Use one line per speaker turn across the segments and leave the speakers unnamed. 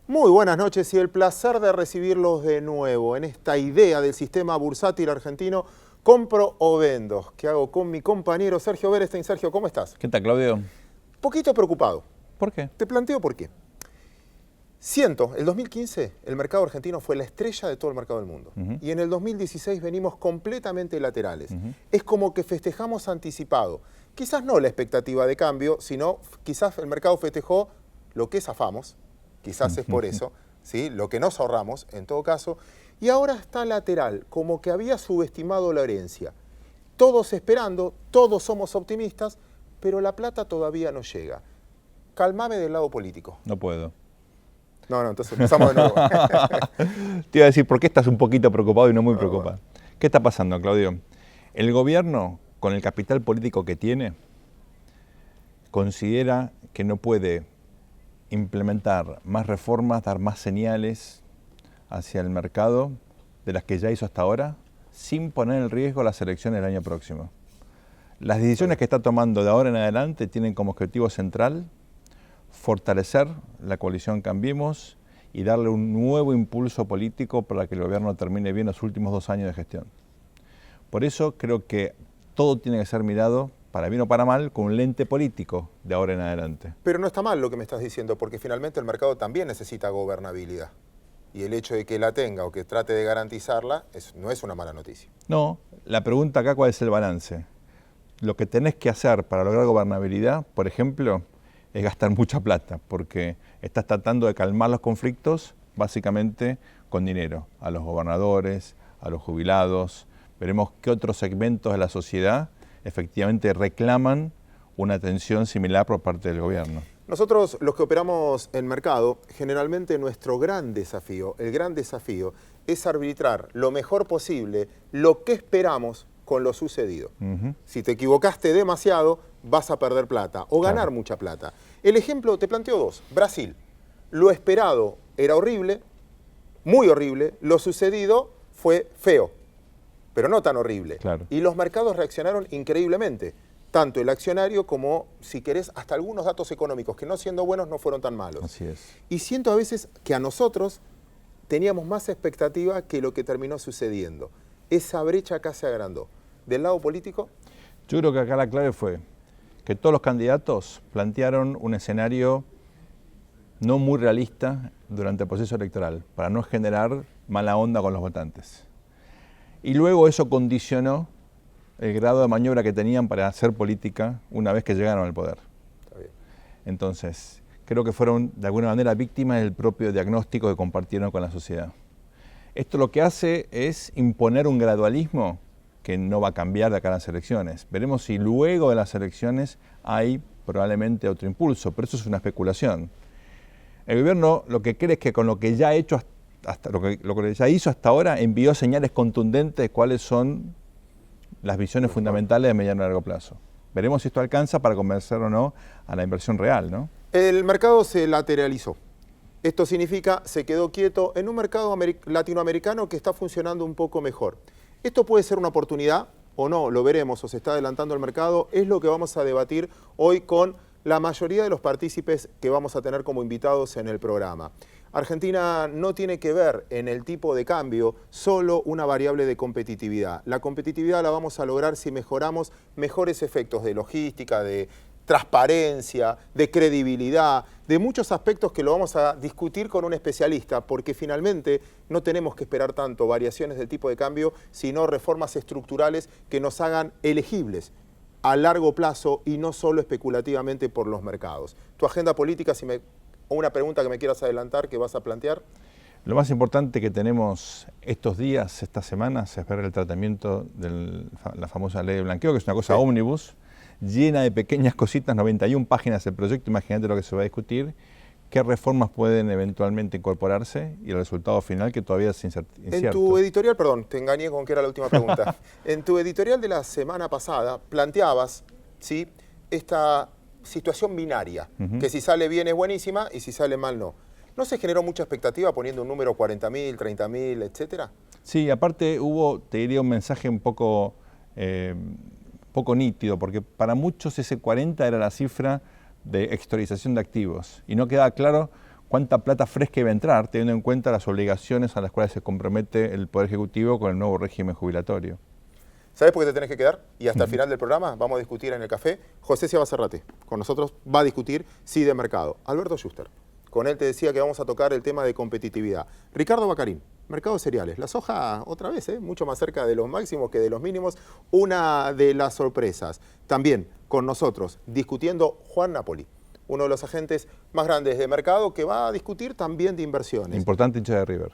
Muy buenas noches y el placer de recibirlos de nuevo en esta idea del sistema bursátil argentino Compro o Vendo, que hago con mi compañero Sergio Berestein. Sergio, ¿cómo estás?
¿Qué tal, Claudio?
Poquito preocupado.
¿Por qué?
Te planteo por qué. El 2015 el mercado argentino fue la estrella de todo el mercado del mundo. Y en el 2016 venimos completamente laterales. Es como que festejamos anticipado. Quizás no la expectativa de cambio, sino quizás el mercado festejó lo que zafamos. Quizás es por eso, ¿sí? Lo que nos ahorramos, en todo caso. Y ahora está lateral, como que había subestimado la herencia. Todos esperando, todos somos optimistas, pero la plata todavía no llega. Calmame del lado político.
No puedo.
No, entonces empezamos de nuevo.
Te iba a decir, ¿por qué estás un poquito preocupado y no muy preocupado? ¿Qué está pasando, Claudio? El gobierno, con el capital político que tiene, considera que no puede implementar más reformas, dar más señales hacia el mercado de las que ya hizo hasta ahora, sin poner en riesgo las elecciones del año próximo. Las decisiones que está tomando de ahora en adelante tienen como objetivo central fortalecer la coalición Cambiemos y darle un nuevo impulso político para que el gobierno termine bien los últimos 2 años de gestión. Por eso creo que todo tiene que ser mirado, para bien o para mal, con un lente político de ahora en adelante.
Pero no está mal lo que me estás diciendo, porque finalmente el mercado también necesita gobernabilidad. Y el hecho de que la tenga o que trate de garantizarla no es una mala noticia.
No, la pregunta acá, ¿cuál es el balance? Lo que tenés que hacer para lograr gobernabilidad, por ejemplo, es gastar mucha plata, porque estás tratando de calmar los conflictos básicamente con dinero, a los gobernadores, a los jubilados. Veremos qué otros segmentos de la sociedad efectivamente reclaman una atención similar por parte del gobierno.
Nosotros, los que operamos en mercado, generalmente nuestro gran desafío, es arbitrar lo mejor posible lo que esperamos con lo sucedido. Si te equivocaste demasiado, vas a perder plata o ganar mucha plata. El ejemplo, te planteo 2. Brasil. Lo esperado era horrible, muy horrible. Lo sucedido fue feo, pero no tan horrible. Y los mercados reaccionaron increíblemente. Tanto el accionario como, si querés, hasta algunos datos económicos que no siendo buenos no fueron tan malos.
Así es.
Y siento a veces que a nosotros teníamos más expectativa que lo que terminó sucediendo. Esa brecha acá se agrandó. ¿Del lado político?
Yo creo que acá la clave fue que todos los candidatos plantearon un escenario no muy realista durante el proceso electoral, para no generar mala onda con los votantes. Y luego eso condicionó el grado de maniobra que tenían para hacer política una vez que llegaron al poder.
Está bien.
Entonces, creo que fueron de alguna manera víctimas del propio diagnóstico que compartieron con la sociedad. Esto lo que hace es imponer un gradualismo que no va a cambiar de acá a las elecciones. Veremos si luego de las elecciones hay probablemente otro impulso, pero eso es una especulación. El gobierno lo que cree es que con lo que ya ha hecho lo que ya hizo hasta ahora, envió señales contundentes de cuáles son las visiones fundamentales de mediano y largo plazo. Veremos si esto alcanza para convencer o no a la inversión real, ¿no?
El mercado se lateralizó. Esto significa se quedó quieto en un mercado latinoamericano que está funcionando un poco mejor. Esto puede ser una oportunidad o no, lo veremos, o se está adelantando el mercado. Es lo que vamos a debatir hoy con la mayoría de los partícipes que vamos a tener como invitados en el programa. Argentina no tiene que ver en el tipo de cambio solo una variable de competitividad. La competitividad la vamos a lograr si mejoramos mejores efectos de logística, de transparencia, de credibilidad, de muchos aspectos que lo vamos a discutir con un especialista, porque finalmente no tenemos que esperar tanto variaciones del tipo de cambio, sino reformas estructurales que nos hagan elegibles a largo plazo y no solo especulativamente por los mercados. Tu agenda política, o una pregunta que me quieras adelantar, que vas a plantear.
Lo más importante que tenemos estos días, estas semanas, es ver el tratamiento de la famosa ley de blanqueo, que es una cosa ómnibus, llena de pequeñas cositas, 91 páginas el proyecto, imagínate lo que se va a discutir, qué reformas pueden eventualmente incorporarse y el resultado final que todavía es incierto.
En tu editorial, perdón, te engañé con que era la última pregunta. En tu editorial de la semana pasada planteabas, ¿sí?, esta situación binaria, que si sale bien es buenísima y si sale mal no. ¿No se generó mucha expectativa poniendo un número 40.000, 30.000, etcétera?
Sí, aparte hubo, te diría, un mensaje un poco nítido, porque para muchos ese 40 era la cifra de exteriorización de activos y no quedaba claro cuánta plata fresca iba a entrar, teniendo en cuenta las obligaciones a las cuales se compromete el Poder Ejecutivo con el nuevo régimen jubilatorio.
¿Sabes por qué te tenés que quedar? Y hasta el final del programa vamos a discutir en el café. José Ciabacerrate, con nosotros, va a discutir sí de mercado. Alberto Schuster, con él te decía que vamos a tocar el tema de competitividad. Ricardo Bacarín, mercado de cereales. La soja, otra vez, mucho más cerca de los máximos que de los mínimos. Una de las sorpresas. También con nosotros, discutiendo Juan Napoli, uno de los agentes más grandes de mercado, que va a discutir también de inversiones.
Importante hincha de River.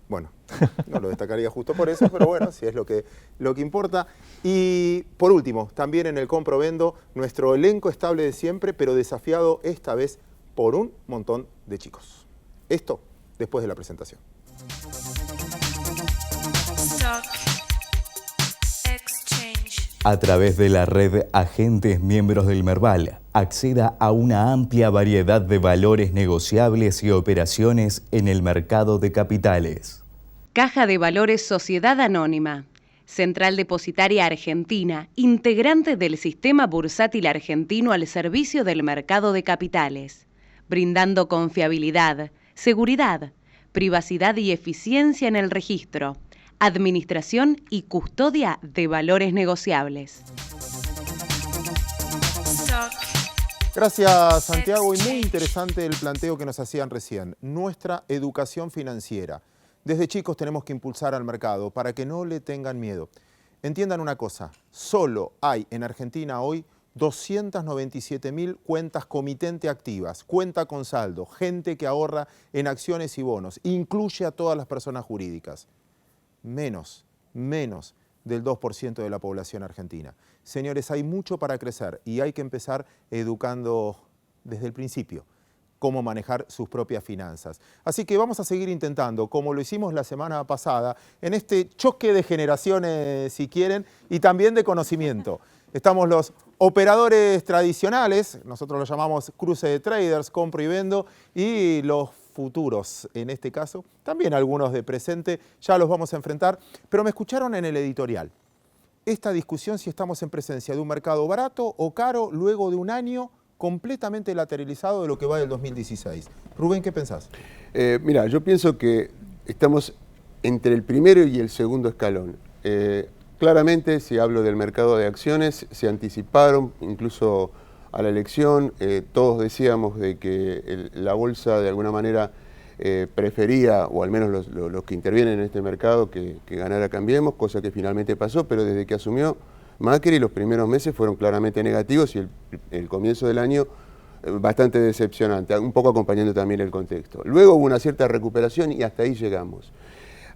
Bueno, no lo destacaría justo por eso, pero bueno, si es lo que importa. Y por último, también en el Compro-Vendo, nuestro elenco estable de siempre, pero desafiado esta vez por un montón de chicos. Esto después de la presentación.
A través de la red Agentes Miembros del Merval, acceda a una amplia variedad de valores negociables y operaciones en el mercado de capitales.
Caja de Valores Sociedad Anónima, Central Depositaria Argentina, integrante del Sistema Bursátil Argentino al servicio del mercado de capitales, brindando confiabilidad, seguridad, privacidad y eficiencia en el registro, administración y custodia de valores negociables.
Gracias, Santiago, y muy interesante el planteo que nos hacían recién. Nuestra educación financiera. Desde chicos tenemos que impulsar al mercado para que no le tengan miedo. Entiendan una cosa, solo hay en Argentina hoy 297.000 cuentas comitente activas, cuenta con saldo, gente que ahorra en acciones y bonos, incluye a todas las personas jurídicas. Menos del 2% de la población argentina. Señores, hay mucho para crecer y hay que empezar educando desde el principio cómo manejar sus propias finanzas. Así que vamos a seguir intentando, como lo hicimos la semana pasada, en este choque de generaciones, si quieren, y también de conocimiento. Estamos los operadores tradicionales, nosotros los llamamos cruce de traders, compro y vendo, y los futuros, en este caso, también algunos de presente, ya los vamos a enfrentar, pero me escucharon en el editorial. Esta discusión si estamos en presencia de un mercado barato o caro luego de un año completamente lateralizado de lo que va del 2016. Rubén, ¿qué pensás?
Mira, yo pienso que estamos entre el primero y el segundo escalón. Claramente, si hablo del mercado de acciones, se anticiparon, incluso a la elección, todos decíamos de que la bolsa de alguna manera prefería, o al menos los que intervienen en este mercado, que ganara Cambiemos, cosa que finalmente pasó, pero desde que asumió Macri los primeros meses fueron claramente negativos y el comienzo del año bastante decepcionante, un poco acompañando también el contexto. Luego hubo una cierta recuperación y hasta ahí llegamos.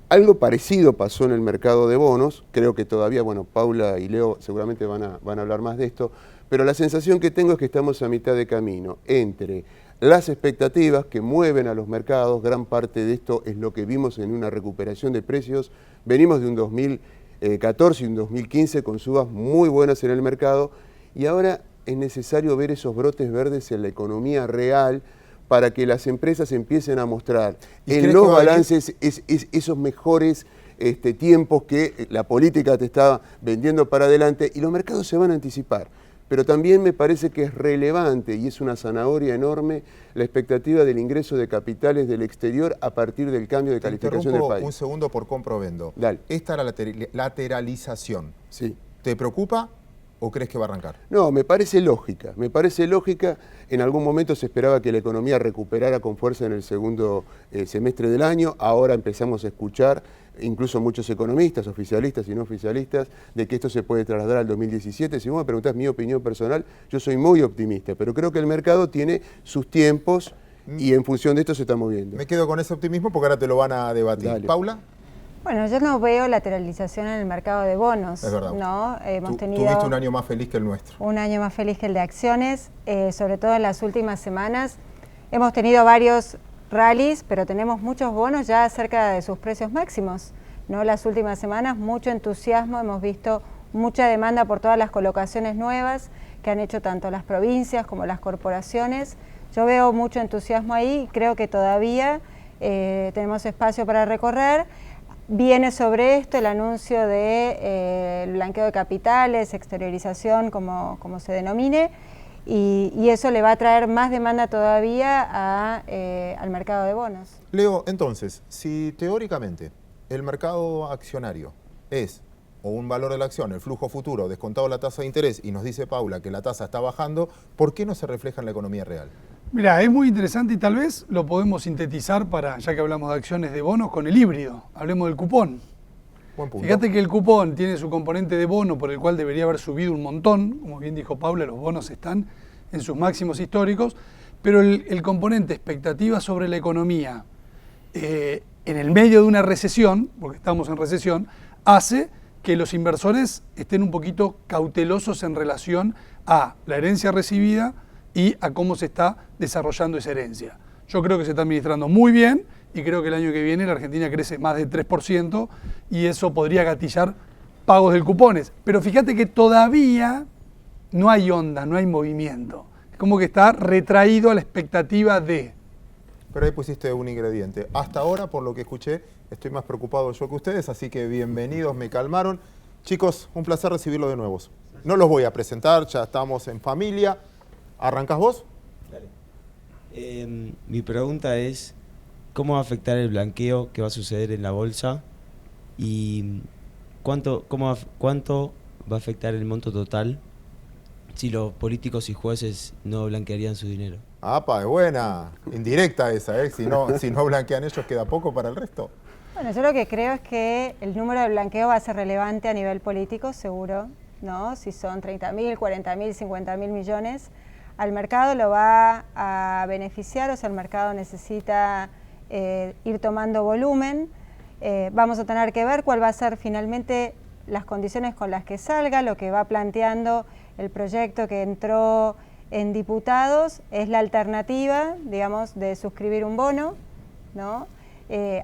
Algo parecido pasó en el mercado de bonos, creo que todavía, bueno, Paula y Leo seguramente van a hablar más de esto, pero la sensación que tengo es que estamos a mitad de camino entre las expectativas que mueven a los mercados, gran parte de esto es lo que vimos en una recuperación de precios, venimos de un 2014 y un 2015 con subas muy buenas en el mercado y ahora es necesario ver esos brotes verdes en la economía real para que las empresas empiecen a mostrar en los balances esos mejores tiempos que la política te está vendiendo para adelante y los mercados se van a anticipar. Pero también me parece que es relevante y es una zanahoria enorme la expectativa del ingreso de capitales del exterior a partir del cambio de calificación del país.
Un segundo por compro-vendo.
Dale.
Esta lateralización,
sí.
¿Te preocupa o crees que va a arrancar?
No, me parece lógica. En algún momento se esperaba que la economía recuperara con fuerza en el segundo semestre del año. Ahora empezamos a escuchar, incluso muchos economistas, oficialistas y no oficialistas, de que esto se puede trasladar al 2017. Si vos me preguntás mi opinión personal, yo soy muy optimista, pero creo que el mercado tiene sus tiempos y en función de esto se está moviendo.
Me quedo con ese optimismo porque ahora te lo van a debatir.
Dale.
¿Paula?
Bueno, yo no veo lateralización en el mercado de bonos.
Es verdad.
¿No?
Tuviste un año más feliz que el nuestro.
Un año más feliz que el de acciones, sobre todo en las últimas semanas. Hemos tenido varios rallies, pero tenemos muchos bonos ya cerca de sus precios máximos, ¿no? Las últimas semanas, mucho entusiasmo, hemos visto mucha demanda por todas las colocaciones nuevas que han hecho tanto las provincias como las corporaciones. Yo veo mucho entusiasmo ahí y creo que todavía tenemos espacio para recorrer. Viene sobre esto el anuncio de blanqueo de capitales, exteriorización, como se denomine, y eso le va a traer más demanda todavía al mercado de bonos.
Leo, entonces, si teóricamente el mercado accionario es o un valor de la acción, el flujo futuro, descontado la tasa de interés, y nos dice Paula que la tasa está bajando, ¿por qué no se refleja en la economía real?
Mira, es muy interesante y tal vez lo podemos sintetizar para, ya que hablamos de acciones de bonos, con el híbrido. Hablemos del cupón.
Buen punto.
Fíjate que el cupón tiene su componente de bono por el cual debería haber subido un montón. Como bien dijo Paula, los bonos están en sus máximos históricos, pero el componente expectativa sobre la economía en el medio de una recesión, porque estamos en recesión, hace que los inversores estén un poquito cautelosos en relación a la herencia recibida y a cómo se está desarrollando esa herencia. Yo creo que se está administrando muy bien y creo que el año que viene la Argentina crece más del 3% y eso podría gatillar pagos de cupones. Pero fíjate que todavía no hay onda, no hay movimiento. Es como que está retraído a la expectativa de...
Pero ahí pusiste un ingrediente. Hasta ahora, por lo que escuché, estoy más preocupado yo que ustedes, así que bienvenidos, me calmaron. Chicos, un placer recibirlo de nuevo. No los voy a presentar, ya estamos en familia. ¿Arrancás vos?
Dale. Mi pregunta es, ¿cómo va a afectar el blanqueo que va a suceder en la bolsa? ¿Y cuánto va a afectar el monto total si los políticos y jueces no blanquearían su dinero?
¡Apa, es buena! Indirecta esa, ¿eh? Si no blanquean ellos, queda poco para el resto.
Bueno, yo lo que creo es que el número de blanqueo va a ser relevante a nivel político, seguro, ¿no? Si son 30.000, 40.000, 50.000 millones, al mercado lo va a beneficiar, o sea, el mercado necesita ir tomando volumen. Vamos a tener que ver cuál va a ser finalmente las condiciones con las que salga, lo que va planteando el proyecto que entró en diputados, es la alternativa, digamos, de suscribir un bono, ¿no?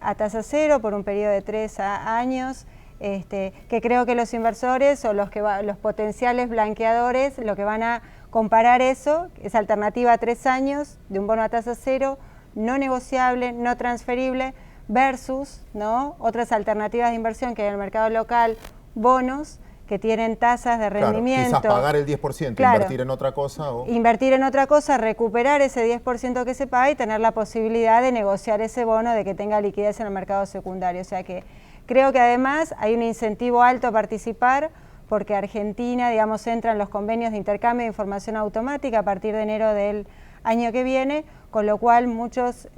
A tasa cero por un periodo de 3 años, que creo que los inversores o los potenciales blanqueadores lo que van a comparar eso, esa alternativa a 3 años de un bono a tasa cero, no negociable, no transferible, versus, ¿no?, otras alternativas de inversión que hay en el mercado local, bonos que tienen tasas de rendimiento.
Claro, quizás pagar el 10%, claro, invertir en otra cosa.
Invertir en otra cosa, recuperar ese 10% que se paga y tener la posibilidad de negociar ese bono, de que tenga liquidez en el mercado secundario. O sea que creo que además hay un incentivo alto a participar, porque Argentina, digamos, entra en los convenios de intercambio de información automática a partir de enero del año que viene, con lo cual muchos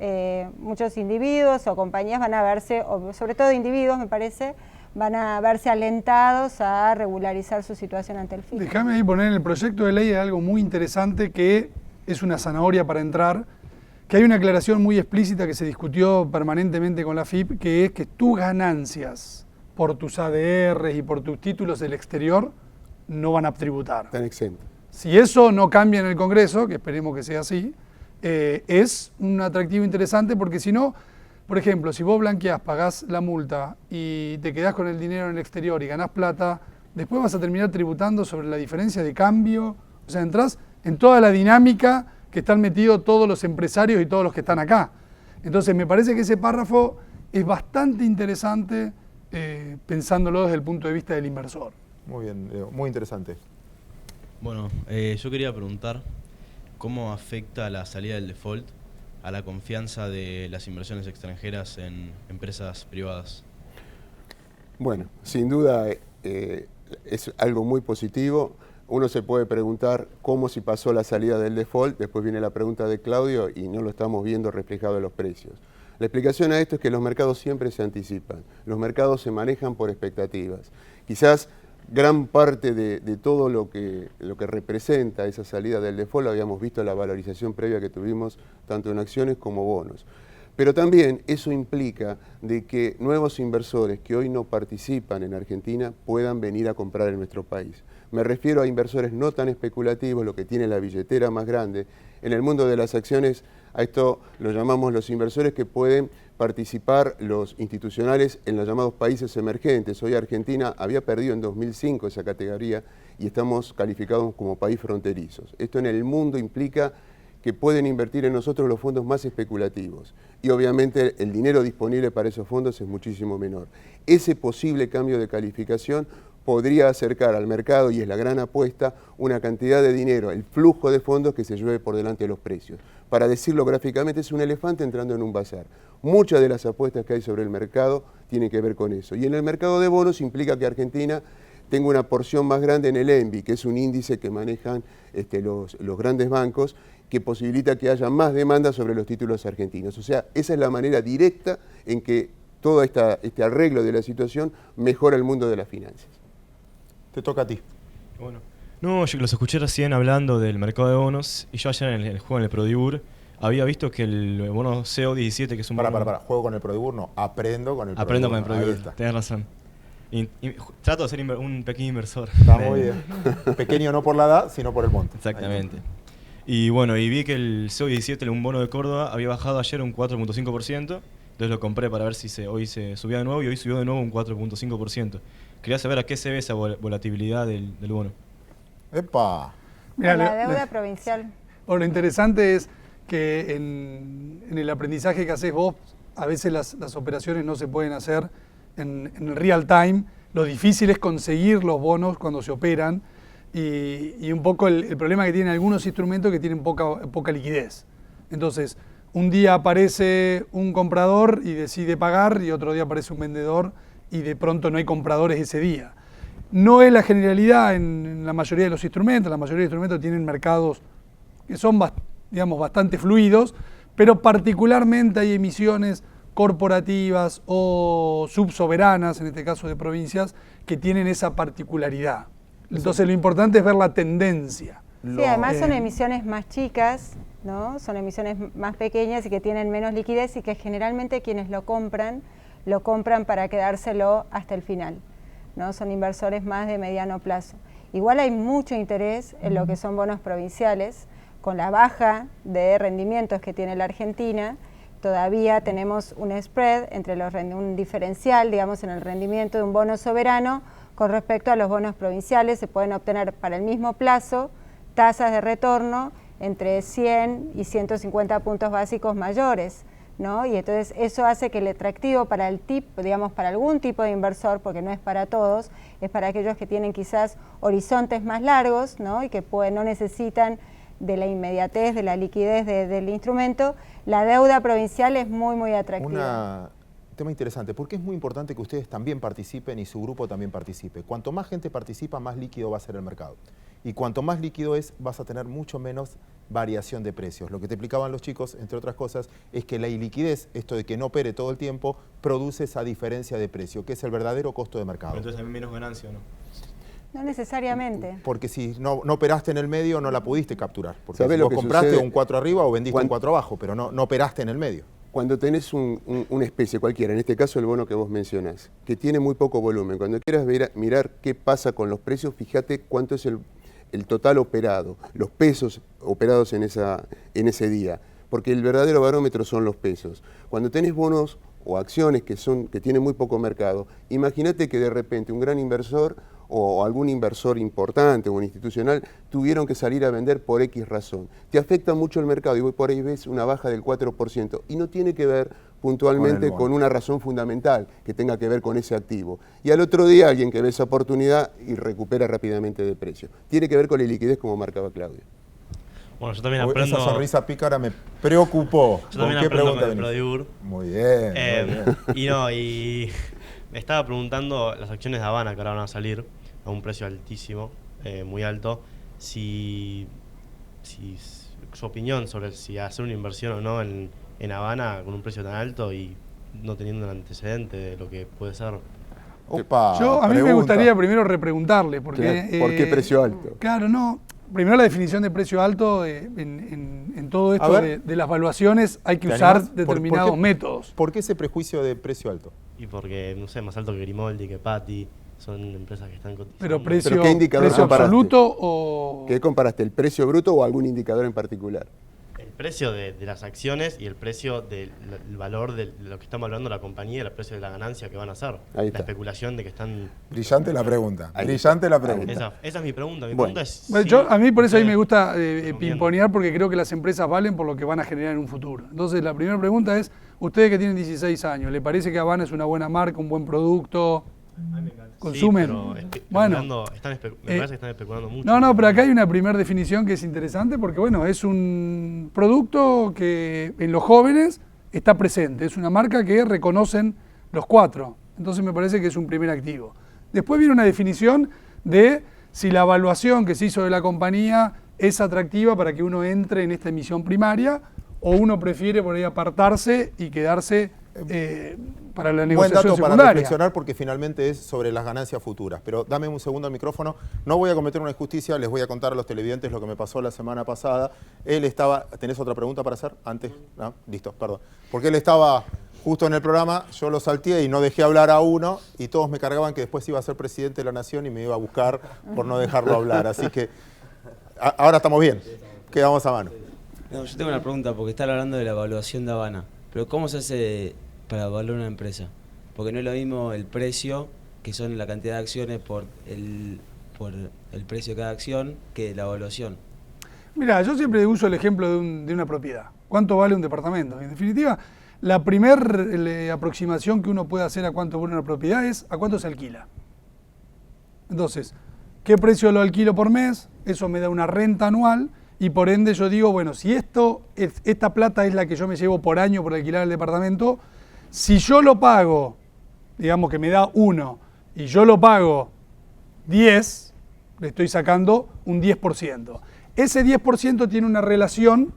individuos o compañías van a verse, o sobre todo individuos me parece, van a verse alentados a regularizar su situación ante el fisco.
Déjame ahí poner en el proyecto de ley algo muy interesante que es una zanahoria para entrar, que hay una aclaración muy explícita que se discutió permanentemente con la AFIP, que es que tus ganancias por tus ADRs y por tus títulos del exterior no van a tributar.
Están exentos.
Si eso no cambia en el Congreso, que esperemos que sea así, es un atractivo interesante, porque si no, por ejemplo, si vos blanqueás, pagás la multa y te quedás con el dinero en el exterior y ganás plata, después vas a terminar tributando sobre la diferencia de cambio. O sea, entrás en toda la dinámica que están metidos todos los empresarios y todos los que están acá. Entonces, me parece que ese párrafo es bastante interesante pensándolo desde el punto de vista del inversor.
Muy bien, Leo, muy interesante.
Bueno, yo quería preguntar cómo afecta la salida del default a la confianza de las inversiones extranjeras en empresas privadas.
Bueno, sin duda es algo muy positivo. Uno se puede preguntar cómo si pasó la salida del default, después viene la pregunta de Claudio y no lo estamos viendo reflejado en los precios. La explicación a esto es que los mercados siempre se anticipan, los mercados se manejan por expectativas. Quizás gran parte de todo lo que representa esa salida del default lo habíamos visto en la valorización previa que tuvimos tanto en acciones como bonos. Pero también eso implica de que nuevos inversores que hoy no participan en Argentina puedan venir a comprar en nuestro país. Me refiero a inversores no tan especulativos, lo que tiene la billetera más grande. En el mundo de las acciones, a esto lo llamamos los inversores que pueden participar, los institucionales, en los llamados países emergentes. Hoy Argentina había perdido en 2005 esa categoría y estamos calificados como país fronterizos. Esto en el mundo implica que pueden invertir en nosotros los fondos más especulativos y obviamente el dinero disponible para esos fondos es muchísimo menor. Ese posible cambio de calificación podría acercar al mercado, y es la gran apuesta, una cantidad de dinero, el flujo de fondos que se lleve por delante de los precios. Para decirlo gráficamente, es un elefante entrando en un bazar. Muchas de las apuestas que hay sobre el mercado tienen que ver con eso. Y en el mercado de bonos implica que Argentina tenga una porción más grande en el ENBI, que es un índice que manejan los grandes bancos, que posibilita que haya más demanda sobre los títulos argentinos. O sea, esa es la manera directa en que todo este arreglo de la situación mejora el mundo de las finanzas.
Te toca a ti.
Bueno, no, yo los escuché recién hablando del mercado de bonos y yo ayer en el juego en el Prodibur había visto que el bono CO17, que es un bono...
Juego con el Prodibur, no, aprendo con el Prodibur.
Aprendo con el Prodibur,
Ahí está.
tenés razón. Y trato de ser un pequeño inversor.
Está muy bien. Pequeño no por la edad, sino por el monte.
Exactamente. Y bueno, y vi que el CO17, un bono de Córdoba, había bajado ayer un 4.5%. Entonces lo compré para ver si hoy se subía de nuevo y hoy subió de nuevo un 4.5%. Quería saber a qué se ve esa volatilidad del bono.
¡Epa!
Mirá, la deuda provincial.
Bueno, lo interesante es que en el aprendizaje que haces vos, a veces las operaciones no se pueden hacer en el real time. Lo difícil es conseguir los bonos cuando se operan y un poco el problema que tienen algunos instrumentos que tienen poca liquidez. Entonces, un día aparece un comprador y decide pagar y otro día aparece un vendedor y de pronto no hay compradores ese día. No es la generalidad en la mayoría de los instrumentos. La mayoría de los instrumentos tienen mercados que son bastante fluidos, pero particularmente hay emisiones corporativas o subsoberanas, en este caso de provincias, que tienen esa particularidad. Entonces lo importante es ver la tendencia.
Sí, además son emisiones más chicas, ¿no? Son emisiones más pequeñas y que tienen menos liquidez y que generalmente quienes lo compran para quedárselo hasta el final, ¿no? Son inversores más de mediano plazo. Igual hay mucho interés en lo que son bonos provinciales, con la baja de rendimientos que tiene la Argentina. Todavía tenemos un spread entre un diferencial, digamos, en el rendimiento de un bono soberano con respecto a los bonos provinciales. Se pueden obtener para el mismo plazo tasas de retorno entre 100 y 150 puntos básicos mayores, ¿no? Y entonces eso hace que el atractivo para para algún tipo de inversor, porque no es para todos, es para aquellos que tienen quizás horizontes más largos, ¿no? Y que no necesitan de la inmediatez, de la liquidez del instrumento. La deuda provincial es muy, muy atractiva.
Un tema interesante, porque es muy importante que ustedes también participen y su grupo también participe. Cuanto más gente participa, más líquido va a ser el mercado. Y cuanto más líquido es, vas a tener mucho menos variación de precios. Lo que te explicaban los chicos, entre otras cosas, es que la iliquidez, esto de que no opere todo el tiempo, produce esa diferencia de precio, que es el verdadero costo de mercado.
Pero entonces hay menos ganancia, ¿no?
No necesariamente.
Porque si no operaste en el medio, no la pudiste capturar. Porque si
lo
vos
que
compraste
sucede?
un 4 arriba o vendiste un 4 abajo, pero no operaste en el medio.
Cuando tenés una especie cualquiera, en este caso el bono que vos mencionás, que tiene muy poco volumen, cuando quieras mirar qué pasa con los precios, fíjate cuánto es el total operado, los pesos operados en ese día, porque el verdadero barómetro son los pesos. Cuando tenés bonos o acciones que tienen muy poco mercado, imagínate que de repente un gran inversor o algún inversor importante o institucional tuvieron que salir a vender por X razón. Te afecta mucho el mercado y vos por ahí ves una baja del 4% y no tiene que ver puntualmente con una razón fundamental que tenga que ver con ese activo. Y al otro día alguien que ve esa oportunidad y recupera rápidamente de precio. Tiene que ver con la liquidez como marcaba Claudio.
Bueno, yo también aprendo...
Esa sonrisa pícara me preocupó.
Yo también aprendo con el Prodibur.
Muy bien, muy bien.
Y me estaba preguntando las acciones de Habana que ahora van a salir a un precio altísimo, muy alto, si su opinión sobre si hacer una inversión o no en Habana con un precio tan alto y no teniendo un antecedente de lo que puede ser.
A mí me gustaría primero repreguntarle, porque...
¿Por qué precio alto?
Claro, no. Primero la definición de precio alto, en todo esto de las valuaciones hay que usar determinados métodos.
¿Por qué ese prejuicio de precio alto?
Y porque, no sé, más alto que Grimaldi, que Patti, son empresas que están cotizando.
¿Pero precio,
¿qué indicador
precio
comparaste?
absoluto o...?
¿Qué comparaste? ¿El precio bruto o algún indicador en particular?
El precio de las acciones y el precio del valor de lo que estamos hablando de la compañía, el precio de la ganancia que van a hacer. La especulación de que están...
Brillante la pregunta. Brillante la pregunta.
Esa es mi pregunta. Mi pregunta es...
Bueno, a mí por eso me gusta pimponear, porque creo que las empresas valen por lo que van a generar en un futuro. Entonces la primera pregunta es, ustedes que tienen 16 años, ¿le parece que Habana es una buena marca, un buen producto? consumen.
Sí,
bueno,
me parece que están especulando mucho.
No, pero acá hay una primera definición que es interesante porque, bueno, es un producto que en los jóvenes está presente. Es una marca que reconocen los 4. Entonces me parece que es un primer activo. Después viene una definición de si la evaluación que se hizo de la compañía es atractiva para que uno entre en esta emisión primaria o uno prefiere por ahí apartarse y quedarse para la negociación
buen dato
secundaria.
para reflexionar porque finalmente es sobre las ganancias futuras. Pero dame un segundo al micrófono. No voy a cometer una injusticia, les voy a contar a los televidentes lo que me pasó la semana pasada. Él estaba... ¿Tenés otra pregunta para hacer antes? No, listo, perdón. Porque él estaba justo en el programa, yo lo salteé y no dejé hablar a uno y todos me cargaban que después iba a ser presidente de la nación y me iba a buscar por no dejarlo hablar. Así que ahora estamos bien, quedamos a mano.
No, yo tengo una pregunta porque están hablando de la evaluación de Habana. Pero ¿cómo se hace para evaluar una empresa? Porque no es lo mismo el precio, que son la cantidad de acciones por el precio de cada acción, que la evaluación.
Mira, yo siempre uso el ejemplo de una propiedad. ¿Cuánto vale un departamento? En definitiva, la primera aproximación que uno puede hacer a cuánto vale una propiedad es a cuánto se alquila. Entonces, ¿qué precio lo alquilo por mes? Eso me da una renta anual y por ende yo digo, bueno, si esta plata es la que yo me llevo por año por alquilar el departamento, si yo lo pago, digamos que me da 1 y yo lo pago 10, le estoy sacando un 10%. Ese 10% tiene una relación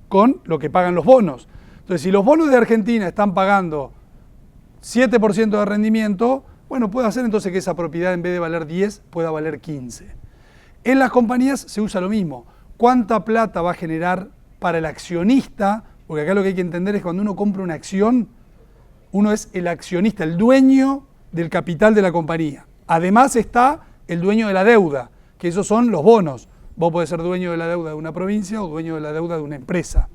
con lo que pagan los bonos. Entonces, si los bonos de Argentina están pagando 7% de rendimiento, bueno, puede hacer entonces que esa propiedad en vez de valer 10 pueda valer 15. En las compañías se usa lo mismo. ¿Cuánta plata va a generar para el accionista? Porque acá lo que hay que entender es que cuando uno compra una acción, uno es el accionista, el dueño del capital de la compañía. Además está el dueño de la deuda, que esos son los bonos. Vos podés ser dueño de la deuda de una provincia o dueño de la deuda de una empresa.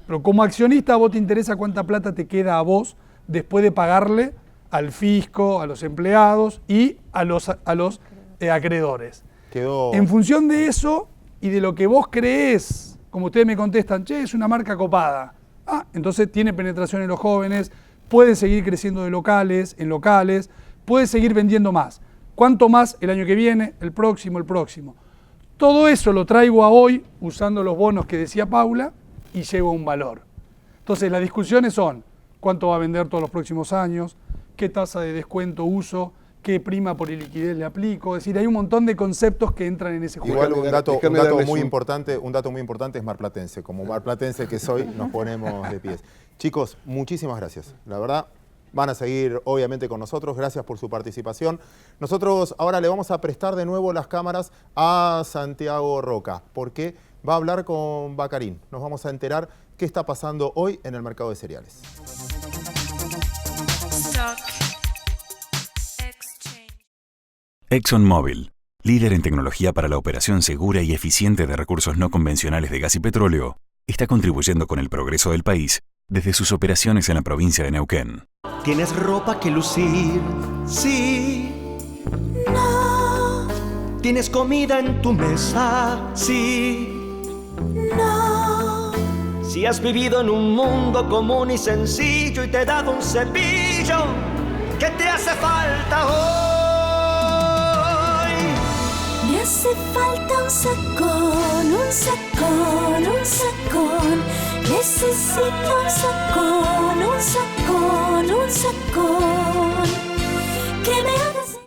Pero como accionista a vos te interesa cuánta plata te queda a vos después de pagarle al fisco, a los empleados y a los acreedores. En función de eso y de lo que vos creés, como ustedes me contestan, che, es una marca copada. Entonces tiene penetración en los jóvenes, puede seguir creciendo en locales, puede seguir vendiendo más. ¿Cuánto más el año que viene, el próximo? Todo eso lo traigo a hoy usando los bonos que decía Paula y llevo un valor. Entonces las discusiones son cuánto va a vender todos los próximos años, qué tasa de descuento uso, qué prima por liquidez le aplico. Es decir, hay un montón de conceptos que entran en ese juego.
Igual un dato muy importante es marplatense. Como marplatense que soy, nos ponemos de pies. Chicos, muchísimas gracias. La verdad, van a seguir obviamente con nosotros. Gracias por su participación. Nosotros ahora le vamos a prestar de nuevo las cámaras a Santiago Roca, porque va a hablar con Bacarín. Nos vamos a enterar qué está pasando hoy en el mercado de cereales.
ExxonMobil, líder en tecnología para la operación segura y eficiente de recursos no convencionales de gas y petróleo, está contribuyendo con el progreso del país desde sus operaciones en la provincia de Neuquén.
¿Tienes ropa que lucir? Sí. No. ¿Tienes comida en tu mesa? Sí. No. Si has vivido en un mundo común y sencillo y te he dado un cepillo, ¿qué te hace falta hoy?
Me hace falta un sacón, un sacón, un sacón. Necesito un sacón, un sacón, un sacón. Que me hagas...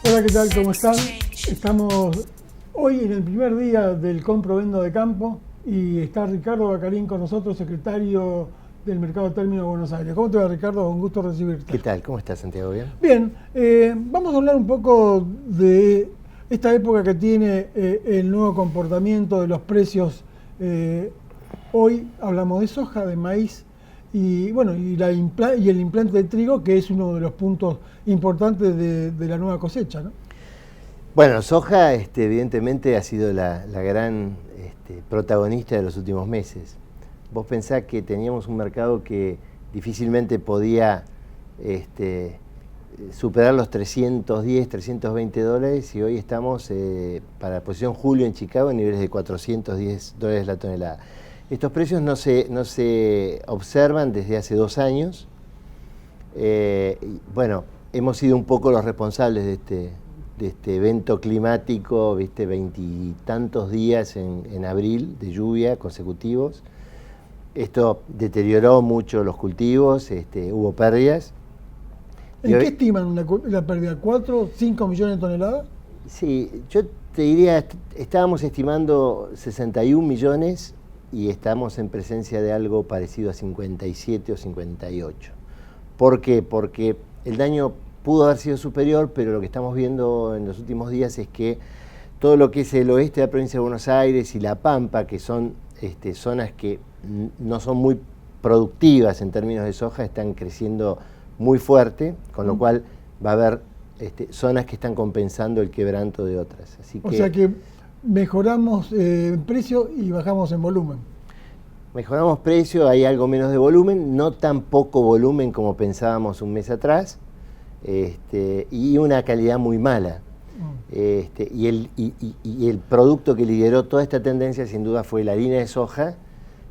Hola, ¿qué tal? ¿Cómo están? Estamos hoy en el primer día del compro-vendo de campo y está Ricardo Bacarín con nosotros, secretario del Mercado Término de Buenos Aires. ¿Cómo te va, Ricardo? Un gusto recibirte.
¿Qué tal? ¿Cómo estás, Santiago? ¿Bien?
Bien. Vamos a hablar un poco de esta época que tiene el nuevo comportamiento de los precios. Hoy hablamos de soja, de maíz y bueno y el implante de trigo, que es uno de los puntos importantes de la nueva cosecha, ¿no?
Bueno, soja evidentemente ha sido la gran protagonista de los últimos meses. Vos pensás que teníamos un mercado que difícilmente podía superar los 310, 320 dólares y hoy estamos para la posición julio en Chicago en niveles de 410 dólares la tonelada. Estos precios no se observan desde hace 2 años Bueno, hemos sido un poco los responsables de este evento climático, viste, 20 y tantos días en abril de lluvia consecutivos. Esto deterioró mucho los cultivos, hubo pérdidas.
¿En qué estiman la pérdida? ¿4, 5 millones de toneladas?
Sí, yo te diría, estábamos estimando 61 millones y estamos en presencia de algo parecido a 57 o 58. ¿Por qué? Porque el daño pudo haber sido superior, pero lo que estamos viendo en los últimos días es que todo lo que es el oeste de la provincia de Buenos Aires y La Pampa, que son zonas que no son muy productivas en términos de soja, están creciendo muy fuerte, con lo cual va a haber zonas que están compensando el quebranto de otras. Así
o sea que mejoramos en precio y bajamos en volumen.
Mejoramos precio, hay algo menos de volumen, no tan poco volumen como pensábamos un mes atrás, y una calidad muy mala. Y el producto que lideró toda esta tendencia sin duda fue la harina de soja,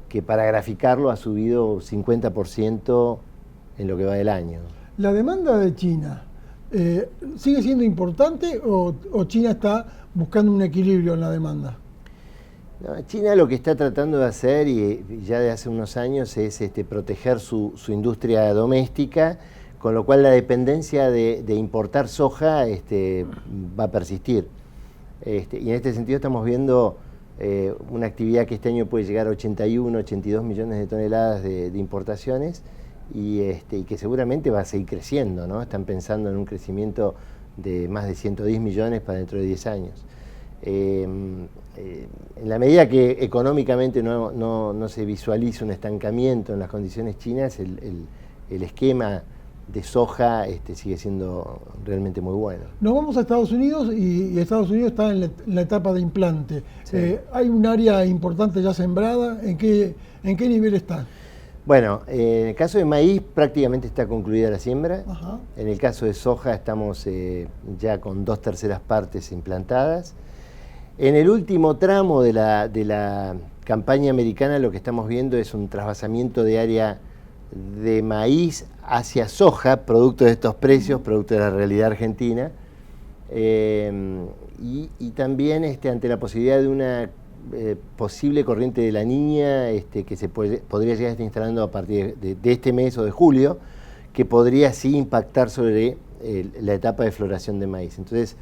que para graficarlo ha subido 50% en lo que va del año.
¿La demanda de China sigue siendo importante o China está buscando un equilibrio en la demanda?
No, China lo que está tratando de hacer, y ya de hace unos años, es proteger su industria doméstica, con lo cual la dependencia de importar soja va a persistir. Y en este sentido estamos viendo una actividad que este año puede llegar a 81, 82 millones de toneladas de importaciones y que seguramente va a seguir creciendo, ¿no? Están pensando en un crecimiento de más de 110 millones para dentro de 10 años. En la medida que económicamente no se visualiza un estancamiento en las condiciones chinas, el esquema de soja sigue siendo realmente muy bueno.
Nos vamos a Estados Unidos y Estados Unidos está en la etapa de implante. Sí. ¿Hay un área importante ya sembrada? ¿En qué nivel está?
Bueno, en el caso de maíz prácticamente está concluida la siembra.
Ajá.
En el caso de soja estamos ya con 2/3 partes implantadas. En el último tramo de la campaña americana lo que estamos viendo es un trasvasamiento de área de maíz hacia soja, producto de estos precios, producto de la realidad argentina, y también ante la posibilidad de una posible corriente de la Niña que se podría llegar a estar instalando a partir de este mes o de julio, que podría así impactar sobre la etapa de floración de maíz. Entonces,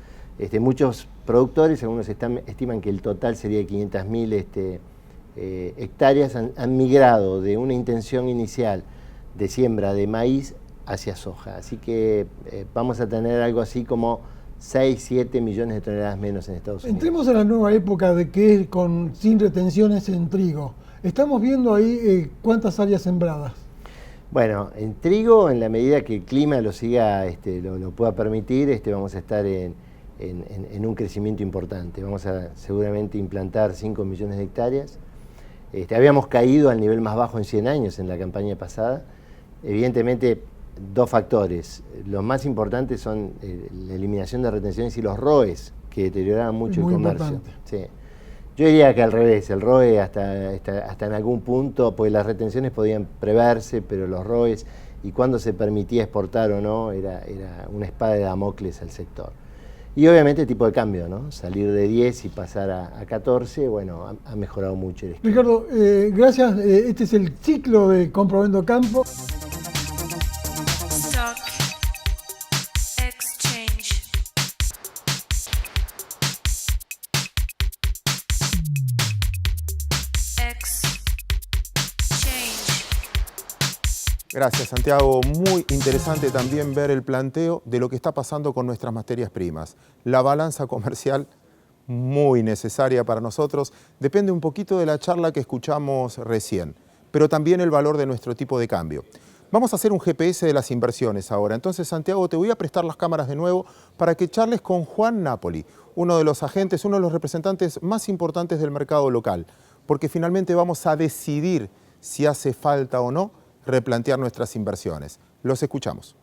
muchos productores, algunos estiman que el total sería de 500.000 hectáreas, han migrado de una intención inicial de siembra de maíz hacia soja. Así que vamos a tener algo así como 6, 7 millones de toneladas menos en Estados Unidos.
Entremos a la nueva época de que es sin retenciones en trigo. Estamos viendo ahí cuántas áreas sembradas.
Bueno, en trigo, en la medida que el clima lo siga, lo pueda permitir, vamos a estar en un crecimiento importante. Vamos a seguramente implantar 5 millones de hectáreas. Habíamos caído al nivel más bajo en 100 años en la campaña pasada. Evidentemente, dos factores. Los más importantes son la eliminación de retenciones y los ROEs, que deterioraban mucho el comercio. Sí. Yo diría que al revés, el ROE hasta en algún punto, pues las retenciones podían preverse, pero los ROEs y cuándo se permitía exportar o no, era una espada de Damocles al sector. Y obviamente el tipo de cambio, ¿no? Salir de 10 y pasar a 14, bueno, ha mejorado mucho el esquema.
Ricardo, gracias. Este es el ciclo de Compro Vendo Campo.
Gracias, Santiago. Muy interesante también ver el planteo de lo que está pasando con nuestras materias primas. La balanza comercial, muy necesaria para nosotros, depende un poquito de la charla que escuchamos recién, pero también el valor de nuestro tipo de cambio. Vamos a hacer un GPS de las inversiones ahora. Entonces, Santiago, te voy a prestar las cámaras de nuevo para que charles con Juan Napoli, uno de los agentes, uno de los representantes más importantes del mercado local, porque finalmente vamos a decidir si hace falta o no replantear nuestras inversiones. Los escuchamos.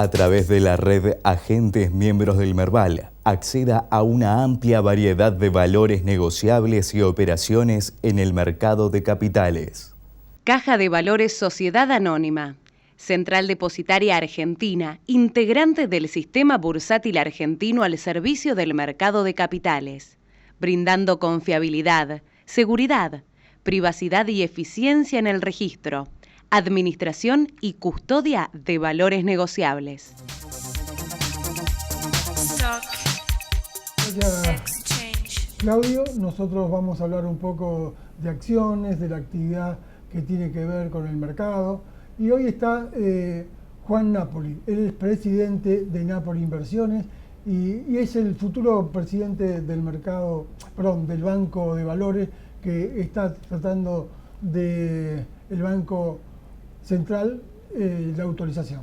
A través de la red Agentes Miembros del Merval, acceda a una amplia variedad de valores negociables y operaciones en el mercado de capitales.
Caja de Valores Sociedad Anónima, Central Depositaria Argentina, integrante del Sistema Bursátil Argentino al servicio del mercado de capitales, brindando confiabilidad, seguridad, privacidad y eficiencia en el registro, administración y custodia de valores negociables.
Gracias, Claudio. Nosotros vamos a hablar un poco de acciones, de la actividad que tiene que ver con el mercado. Y hoy está Juan Napoli. Él es presidente de Napoli Inversiones y es el futuro presidente del mercado, perdón, del Banco de Valores, que está tratando de el Banco Central la autorización.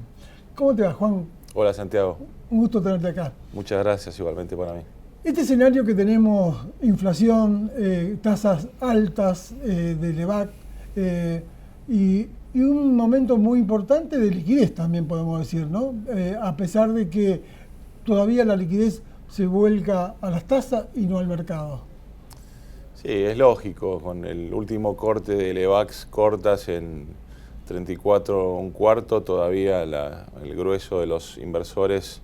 ¿Cómo te va, Juan?
Hola, Santiago.
Un gusto tenerte acá.
Muchas gracias, igualmente para mí.
Este escenario que tenemos, inflación, tasas altas del EVAC y un momento muy importante de liquidez también podemos decir, ¿no? A pesar de que todavía la liquidez se vuelca a las tasas y no al mercado.
Sí, es lógico, con el último corte del EVAX cortas en 34 1/4, todavía el grueso de los inversores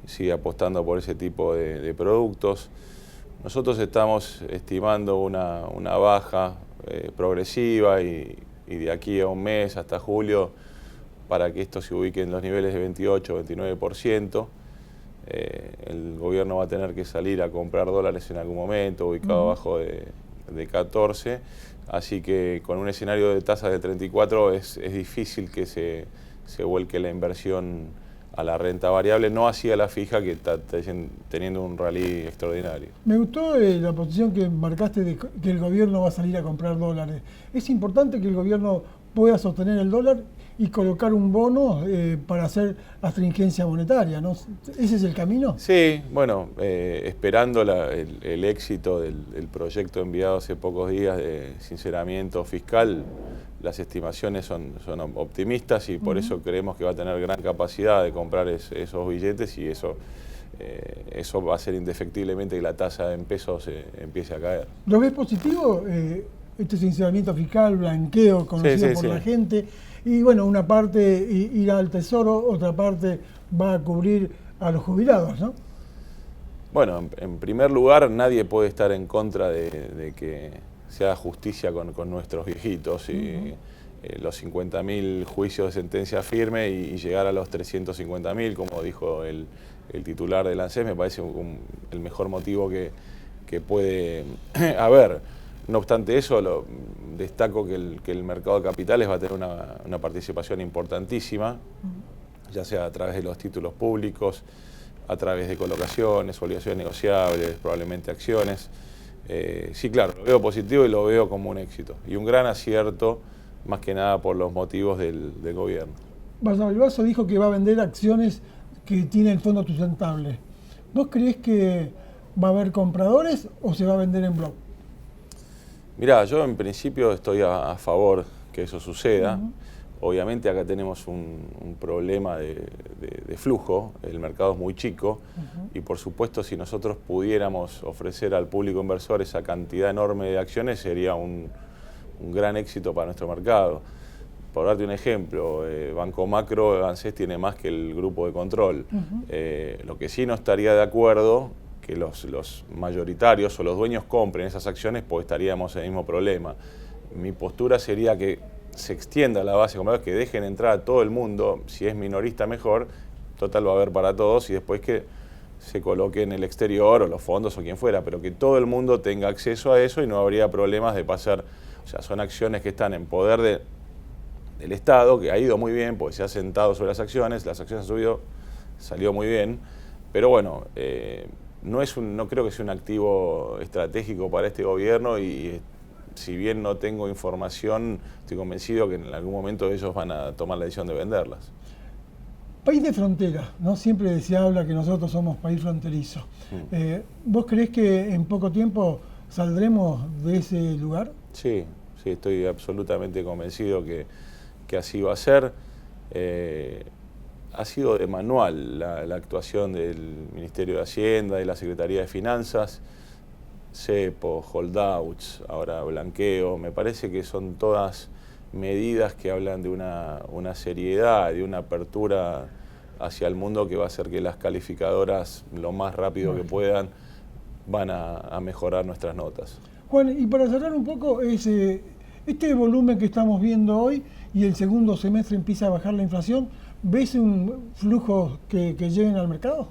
sigue apostando por ese tipo de productos. Nosotros estamos estimando una baja progresiva y de aquí a un mes hasta julio para que esto se ubique en los niveles de 28-29%. El gobierno va a tener que salir a comprar dólares en algún momento, ubicado abajo de 14, así que con un escenario de tasas de 34 es difícil que se vuelque la inversión a la renta variable, no así a la fija, que está teniendo un rally extraordinario.
Me gustó la posición que marcaste de que el gobierno va a salir a comprar dólares. Es importante que el gobierno pueda sostener el dólar y colocar un bono para hacer astringencia monetaria, ¿no? ¿Ese es el camino?
Sí, bueno, esperando el éxito del proyecto enviado hace pocos días de sinceramiento fiscal, las estimaciones son optimistas y por eso creemos que va a tener gran capacidad de comprar esos billetes y eso va a hacer indefectiblemente que la tasa en pesos empiece a caer.
¿Lo ves positivo? Este sinceramiento fiscal, blanqueo conocido por la gente, y bueno, una parte irá al Tesoro, otra parte va a cubrir a los jubilados, ¿no?
Bueno, en primer lugar, nadie puede estar en contra de que se haga justicia con nuestros viejitos y los 50.000 juicios de sentencia firme y llegar a los 350.000, como dijo el titular del ANSES, me parece el mejor motivo que puede haber. No obstante eso, destaco que el mercado de capitales va a tener una participación importantísima, ya sea a través de los títulos públicos, a través de colocaciones, obligaciones negociables, probablemente acciones. Sí, claro, lo veo positivo y lo veo como un éxito. Y un gran acierto, más que nada por los motivos del gobierno.
Balbazo dijo que va a vender acciones que tiene el fondo sustentable. ¿Vos creés que va a haber compradores o se va a vender en bloque?
Mirá, yo en principio estoy a favor que eso suceda. Obviamente acá tenemos un problema de flujo, el mercado es muy chico y por supuesto si nosotros pudiéramos ofrecer al público inversor esa cantidad enorme de acciones sería un gran éxito para nuestro mercado. Por darte un ejemplo, Banco Macro, ANSES tiene más que el grupo de control. Lo que sí no estaría de acuerdo que los mayoritarios o los dueños compren esas acciones, pues estaríamos en el mismo problema. Mi postura sería que se extienda la base de compradores, que dejen entrar a todo el mundo, si es minorista mejor, total va a haber para todos y después que se coloque en el exterior o los fondos o quien fuera, pero que todo el mundo tenga acceso a eso y no habría problemas de pasar, o sea, son acciones que están en poder del Estado, que ha ido muy bien porque se ha sentado sobre las acciones han subido, salió muy bien, pero bueno, no creo que sea un activo estratégico para este gobierno y si bien no tengo información, estoy convencido que en algún momento ellos van a tomar la decisión de venderlas.
País de frontera, ¿no? Siempre se habla que nosotros somos país fronterizo. ¿Vos creés que en poco tiempo saldremos de ese lugar?
Sí, estoy absolutamente convencido que así va a ser. ha sido de manual la actuación del Ministerio de Hacienda, de la Secretaría de Finanzas, cepo, holdouts, ahora blanqueo. Me parece que son todas medidas que hablan de una seriedad, de una apertura hacia el mundo que va a hacer que las calificadoras, lo más rápido que puedan, van a mejorar nuestras notas.
Juan, y para cerrar un poco, este volumen que estamos viendo hoy y el segundo semestre empieza a bajar la inflación, ¿ves un flujo que lleguen al mercado?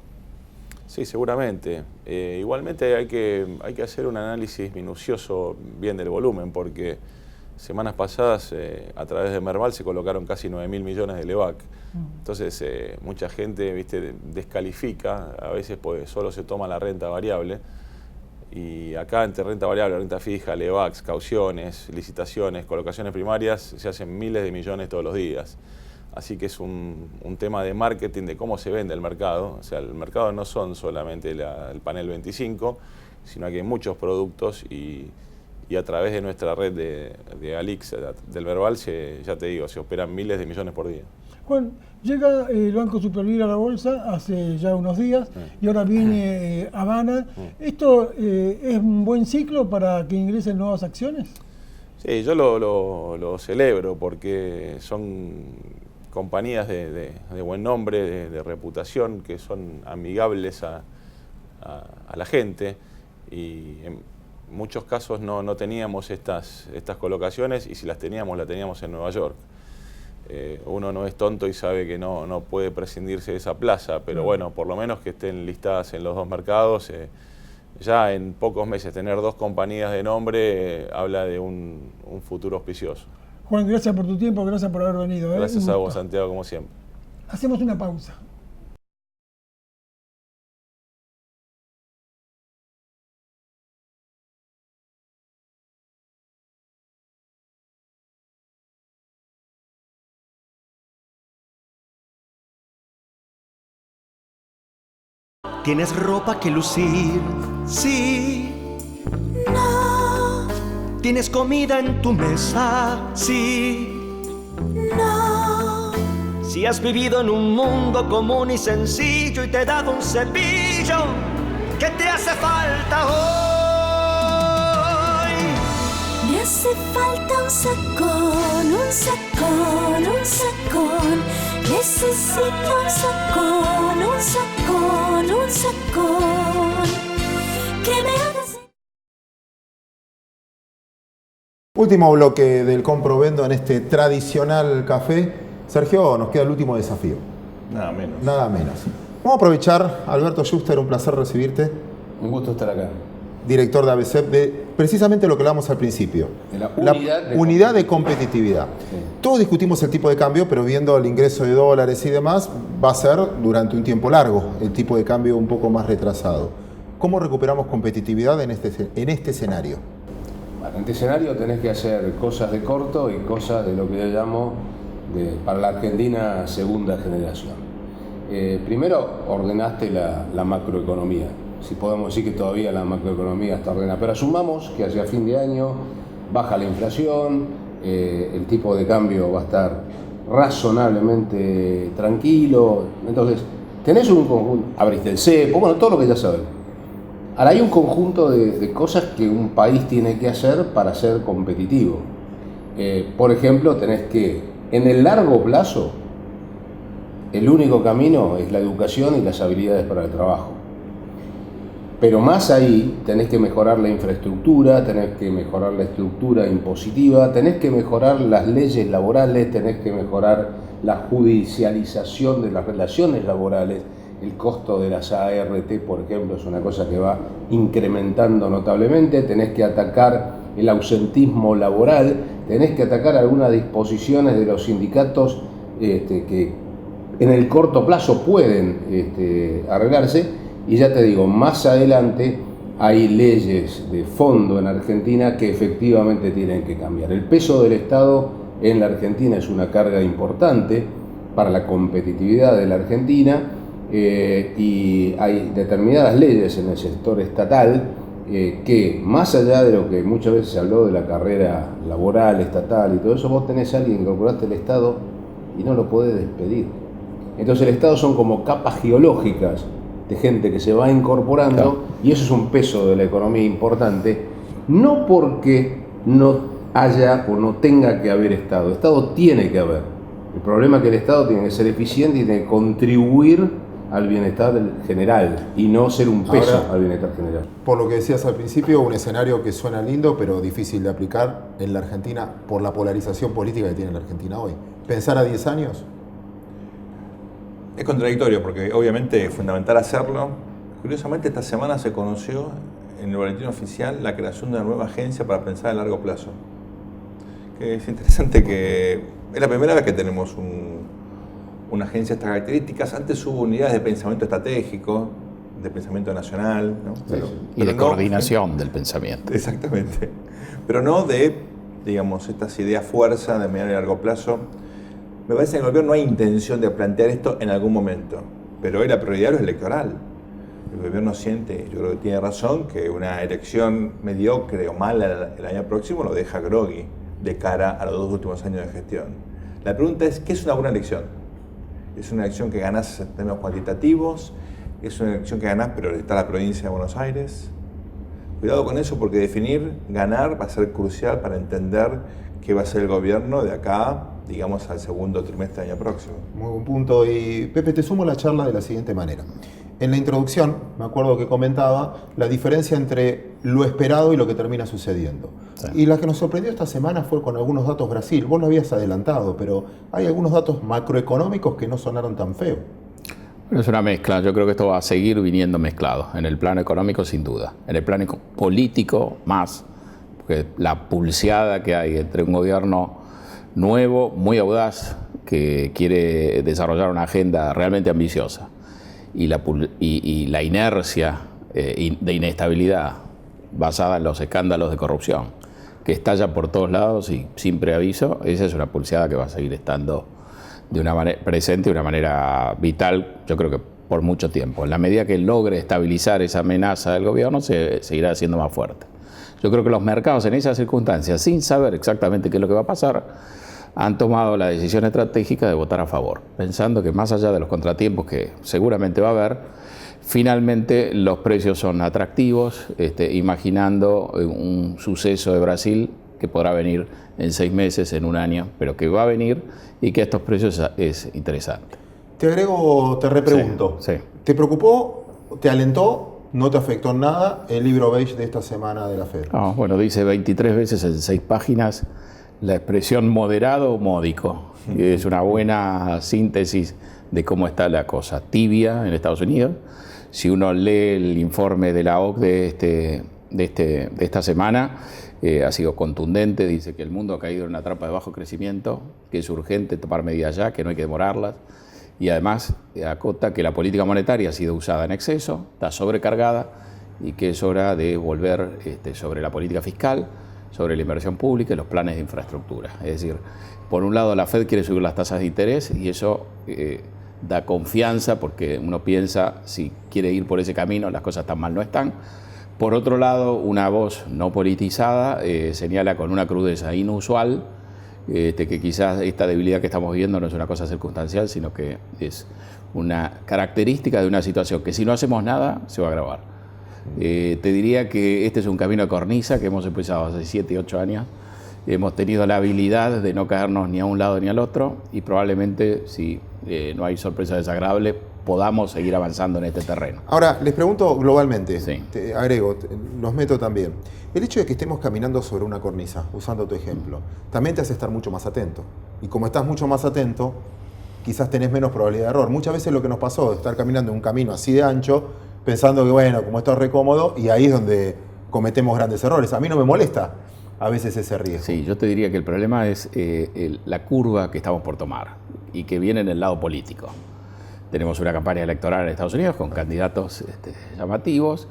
Sí, seguramente. Igualmente hay que hacer un análisis minucioso bien del volumen, porque semanas pasadas a través de Merval se colocaron casi 9.000 millones de LEVAC. Entonces mucha gente, viste, descalifica, a veces pues solo se toma la renta variable, y acá entre renta variable, renta fija, LEVACs, cauciones, licitaciones, colocaciones primarias, se hacen miles de millones todos los días. Así que es un tema de marketing, de cómo se vende el mercado. O sea, el mercado no son solamente el panel 25, sino que hay muchos productos y a través de nuestra red de Alix, del Merval, ya te digo, se operan miles de millones por día.
Juan, llega el Banco Superlibre a la bolsa hace ya unos días y ahora viene Habana. ¿Esto es un buen ciclo para que ingresen nuevas acciones?
Sí, yo lo celebro porque son compañías de buen nombre, de reputación, que son amigables a la gente, y en muchos casos no teníamos estas colocaciones, y si las teníamos en Nueva York. Uno no es tonto y sabe que no puede prescindirse de esa plaza, pero bueno, por lo menos que estén listadas en los dos mercados. Ya en pocos meses tener dos compañías de nombre habla de un futuro auspicioso.
Juan, gracias por tu tiempo, gracias por haber venido.
Gracias a vos, Santiago, como siempre.
Hacemos una pausa.
Tienes ropa que lucir, sí.
No,
Tienes comida en tu mesa, sí.
no,
Si has vivido en un mundo común y sencillo y te he dado un cepillo que te hace falta hoy.
me hace falta un sacón, un sacón, un sacón. Necesito un sacón, un sacón, un sacón. Que me haga...
Último bloque del Compro-Vendo en este tradicional café. Sergio, nos queda el último desafío.
Nada menos.
Nada menos. Vamos a aprovechar, Alberto Schuster, un placer recibirte.
Un gusto estar acá.
Director de ABCEP, de precisamente lo que hablamos al principio.
De la
unidad de competitividad.
Sí.
Todos discutimos el tipo de cambio, pero viendo el ingreso de dólares y demás, va a ser durante un tiempo largo el tipo de cambio un poco más retrasado. ¿Cómo recuperamos competitividad en este escenario?
Bueno, en este escenario tenés que hacer cosas de corto y cosas de lo que yo llamo, para la Argentina, segunda generación. Primero, ordenaste la macroeconomía. Si podemos decir que todavía la macroeconomía está ordenada, pero asumamos que hacia fin de año baja la inflación, el tipo de cambio va a estar razonablemente tranquilo. Entonces, tenés un conjunto, abriste el cepo, bueno, todo lo que ya sabemos. Ahora hay un conjunto de cosas que un país tiene que hacer para ser competitivo. Por ejemplo, tenés que, en el largo plazo, el único camino es la educación y las habilidades para el trabajo. Pero más ahí, tenés que mejorar la infraestructura, tenés que mejorar la estructura impositiva, tenés que mejorar las leyes laborales, tenés que mejorar la judicialización de las relaciones laborales. El costo de las ART, por ejemplo, es una cosa que va incrementando notablemente. Tenés que atacar el ausentismo laboral, tenés que atacar algunas disposiciones de los sindicatos que en el corto plazo pueden arreglarse. Y ya te digo, más adelante hay leyes de fondo en Argentina que efectivamente tienen que cambiar. El peso del Estado en la Argentina es una carga importante para la competitividad de la Argentina. Y hay determinadas leyes en el sector estatal que, más allá de lo que muchas veces se habló de la carrera laboral, estatal y todo eso, vos tenés a alguien que incorporaste al Estado y no lo podés despedir. Entonces el Estado son como capas geológicas de gente que se va incorporando, y eso es un peso de la economía importante, no porque no haya o no tenga que haber Estado. Estado tiene que haber. El problema es que el Estado tiene que ser eficiente y tiene que contribuir al bienestar general y no ser un peso
Ahora,
al bienestar general.
Por lo que decías al principio, un escenario que suena lindo pero difícil de aplicar en la Argentina por la polarización política que tiene la Argentina hoy. ¿Pensar a 10 años?
Es contradictorio porque obviamente es fundamental hacerlo. Curiosamente esta semana se conoció en el boletín oficial la creación de una nueva agencia para pensar a largo plazo. Que es interesante que es la primera vez que tenemos una agencia de estas características. Antes hubo unidades de pensamiento estratégico, de pensamiento nacional, ¿no?
Y de coordinación del pensamiento.
Exactamente. Pero no de, digamos, estas ideas fuerza de mediano y largo plazo. Me parece que en el gobierno no hay intención de plantear esto en algún momento, pero hoy la prioridad es electoral. El gobierno siente, yo creo que tiene razón, que una elección mediocre o mala el año próximo lo deja groggy de cara a los 2 últimos años de gestión. La pregunta es, ¿qué es una buena elección? ¿Es una elección que ganás en términos cuantitativos? ¿Es una elección que ganás pero está la provincia de Buenos Aires? Cuidado con eso porque definir ganar va a ser crucial para entender qué va a ser el gobierno de acá, digamos, al segundo trimestre del año próximo.
Muy buen punto. Y Pepe, te sumo la charla de la siguiente manera. En la introducción, me acuerdo que comentaba la diferencia entre lo esperado y lo que termina sucediendo. Sí. Y la que nos sorprendió esta semana fue con algunos datos Brasil. Vos lo habías adelantado, pero hay algunos datos macroeconómicos que no sonaron tan feos.
Es una mezcla. Yo creo que esto va a seguir viniendo mezclado. En el plano económico, sin duda. En el plano político, más. Porque la pulseada que hay entre un gobierno nuevo, muy audaz, que quiere desarrollar una agenda realmente ambiciosa, y la inercia de inestabilidad basada en los escándalos de corrupción que estalla por todos lados y sin preaviso, esa es una pulseada que va a seguir estando de una manera presente de una manera vital, yo creo que por mucho tiempo. En la medida que logre estabilizar esa amenaza del gobierno, se seguirá haciendo más fuerte. Yo creo que los mercados en esas circunstancias, sin saber exactamente qué es lo que va a pasar, han tomado la decisión estratégica de votar a favor, pensando que más allá de los contratiempos que seguramente va a haber, finalmente los precios son atractivos, imaginando un suceso de Brasil que podrá venir en 6 meses, en un año, pero que va a venir y que estos precios es interesante.
Te agrego, te repregunto,
sí.
¿Te preocupó, te alentó, no te afectó en nada el libro beige de esta semana de la Fed?
No, bueno, dice 23 veces en 6 páginas la expresión moderado o módico. Es una buena síntesis de cómo está la cosa. Tibia en Estados Unidos. Si uno lee el informe de la OCDE de esta semana, ha sido contundente. Dice que el mundo ha caído en una trampa de bajo crecimiento, que es urgente tomar medidas ya, que no hay que demorarlas. Y además acota que la política monetaria ha sido usada en exceso, está sobrecargada y que es hora de volver sobre la política fiscal, sobre la inversión pública y los planes de infraestructura. Es decir, por un lado la Fed quiere subir las tasas de interés y eso da confianza porque uno piensa si quiere ir por ese camino las cosas tan mal no están. Por otro lado, una voz no politizada señala con una crudeza inusual que quizás esta debilidad que estamos viviendo no es una cosa circunstancial, sino que es una característica de una situación que si no hacemos nada se va a agravar. Te diría que este es un camino de cornisa que hemos empezado hace 7, 8 años. Hemos tenido la habilidad de no caernos ni a un lado ni al otro y probablemente, si no hay sorpresa desagradable, podamos seguir avanzando en este terreno.
Ahora, les pregunto globalmente,
sí.
Te agrego, nos meto también. El hecho de que estemos caminando sobre una cornisa, usando tu ejemplo, también te hace estar mucho más atento. Y como estás mucho más atento, quizás tenés menos probabilidad de error. Muchas veces lo que nos pasó, de estar caminando en un camino así de ancho, pensando que, bueno, como esto es re cómodo, y ahí es donde cometemos grandes errores. A mí no me molesta a veces ese riesgo.
Sí, yo te diría que el problema es la curva que estamos por tomar y que viene en el lado político. Tenemos una campaña electoral en Estados Unidos con candidatos llamativos.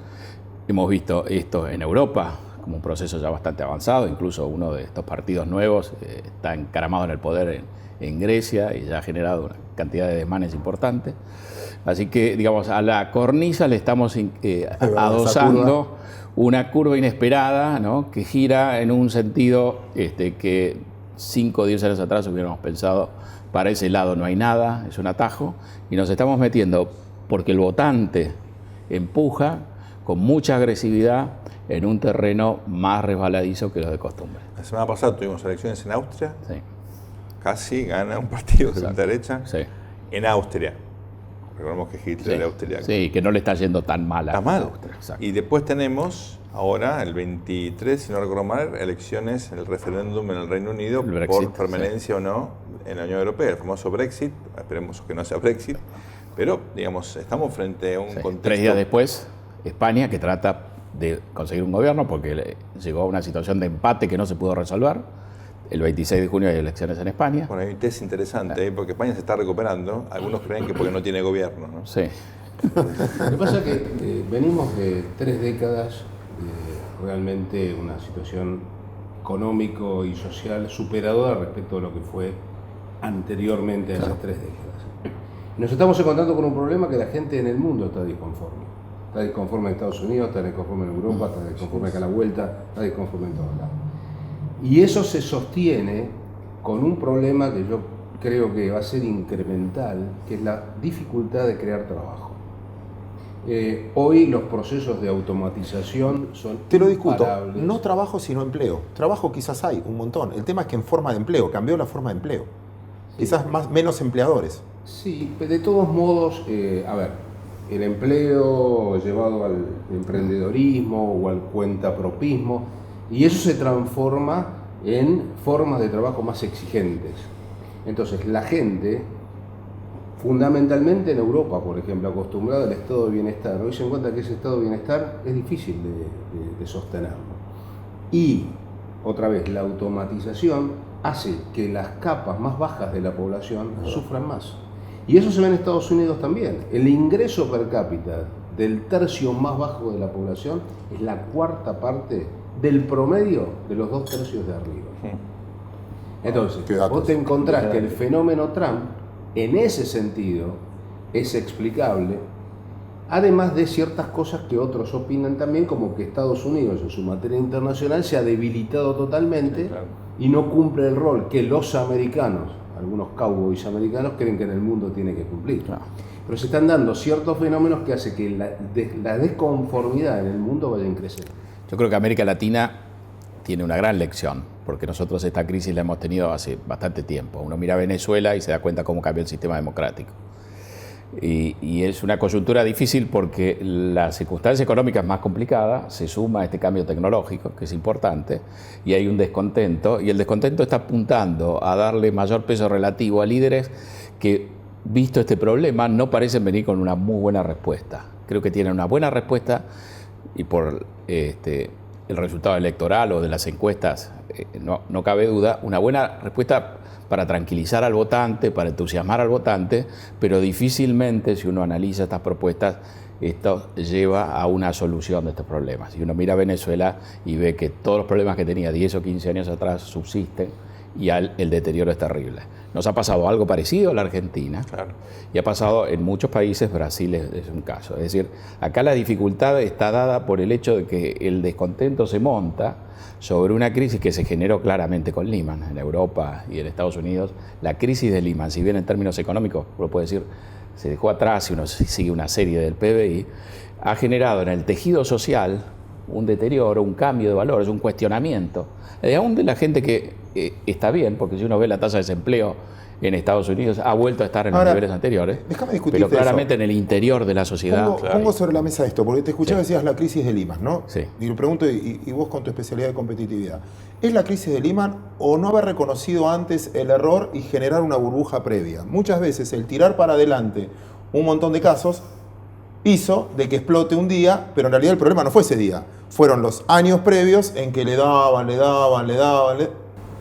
Hemos visto esto en Europa como un proceso ya bastante avanzado. Incluso uno de estos partidos nuevos está encaramado en el poder en Grecia y ya ha generado una cantidad de desmanes importantes. Así que, digamos, a la cornisa le estamos adosando una curva inesperada, ¿no?, que gira en un sentido que 5 o 10 años atrás hubiéramos pensado Para ese lado no hay nada, es un atajo, y nos estamos metiendo porque el votante empuja con mucha agresividad en un terreno más resbaladizo que lo de costumbre.
La semana pasada tuvimos elecciones en Austria.
Sí.
Casi gana un partido de derecha.
Sí.
En Austria. Recordemos que Hitler era austriaco.
Sí, que no le está yendo tan mal a
Está mal.
Austria. Exacto.
Y después tenemos ahora, el 23, si no recuerdo mal, elecciones, el referéndum en el Reino Unido por permanencia o no en la Unión Europea, el famoso Brexit. Esperemos que no sea Brexit. Pero, digamos, estamos frente a un contexto...
3 días después, España, que trata de conseguir un gobierno porque llegó a una situación de empate que no se pudo resolver. El 26 de junio hay elecciones en España.
Bueno, hay un test interesante, porque España se está recuperando. Algunos creen que porque no tiene gobierno, ¿no?
Sí.
Lo que pasa es que venimos de 3 décadas de realmente una situación económico y social superadora respecto a lo que fue anteriormente a esas 3 décadas. Nos estamos encontrando con un problema que la gente en el mundo está disconforme. Está disconforme en Estados Unidos, está disconforme en Europa, está disconforme acá a la vuelta, está disconforme en todos lados. Y eso se sostiene con un problema que yo creo que va a ser incremental, que es la dificultad de crear trabajo. Hoy los procesos de automatización son
Te lo discuto,
imparables.
no trabajo sino empleo. Trabajo quizás hay, un montón. El tema es que en forma de empleo, cambió la forma de empleo. Quizás menos empleadores.
Sí, de todos modos, a ver, el empleo llevado al emprendedorismo o al cuentapropismo, y eso se transforma en formas de trabajo más exigentes. Entonces, la gente, fundamentalmente en Europa, por ejemplo, acostumbrada al estado de bienestar, hoy se encuentra que ese estado de bienestar es difícil de sostenerlo. Y, otra vez, la automatización hace que las capas más bajas de la población sufran más. Y eso se ve en Estados Unidos también. El ingreso per cápita del tercio más bajo de la población es la 4ª parte del promedio de los 2 tercios de arriba. Entonces, vos te encontrás que el fenómeno Trump, en ese sentido, es explicable, además de ciertas cosas que otros opinan también, como que Estados Unidos en su materia internacional se ha debilitado totalmente y no cumple el rol que los americanos, algunos cowboys americanos, creen que en el mundo tiene que cumplir. Pero se están dando ciertos fenómenos que hacen que la desconformidad en el mundo vaya a crecer.
Yo creo que América Latina tiene una gran lección, porque nosotros esta crisis la hemos tenido hace bastante tiempo. Uno mira a Venezuela y se da cuenta cómo cambió el sistema democrático. Y es una coyuntura difícil porque la circunstancia económica es más complicada, se suma a este cambio tecnológico, que es importante, y hay un descontento, y el descontento está apuntando a darle mayor peso relativo a líderes que, visto este problema, no parecen venir con una muy buena respuesta. Creo que tienen una buena respuesta y por el resultado electoral o de las encuestas, no cabe duda, una buena respuesta para tranquilizar al votante, para entusiasmar al votante, pero difícilmente, si uno analiza estas propuestas, esto lleva a una solución de estos problemas. Si uno mira a Venezuela y ve que todos los problemas que tenía 10 o 15 años atrás subsisten y el deterioro es terrible. Nos ha pasado algo parecido a la Argentina, y ha pasado en muchos países. Brasil es un caso. Es decir, acá la dificultad está dada por el hecho de que el descontento se monta sobre una crisis que se generó claramente con Lehman en Europa y en Estados Unidos. La crisis de Lehman, si bien en términos económicos, uno puede decir, se dejó atrás y uno sigue una serie del PBI, ha generado en el tejido social un deterioro, un cambio de valores, un cuestionamiento, aún de la gente que está bien, porque si uno ve la tasa de desempleo en Estados Unidos ha vuelto a estar en los niveles anteriores, pero claramente en el interior de la sociedad.
Pongo sobre la mesa esto, porque te escuchaba, decías la crisis de Lehman, ¿no?
Sí.
Y lo pregunto, y vos con tu especialidad de competitividad, ¿es la crisis de Lehman o no haber reconocido antes el error y generar una burbuja previa? Muchas veces el tirar para adelante un montón de casos hizo de que explote un día, pero en realidad el problema no fue ese día, fueron los años previos en que le daban.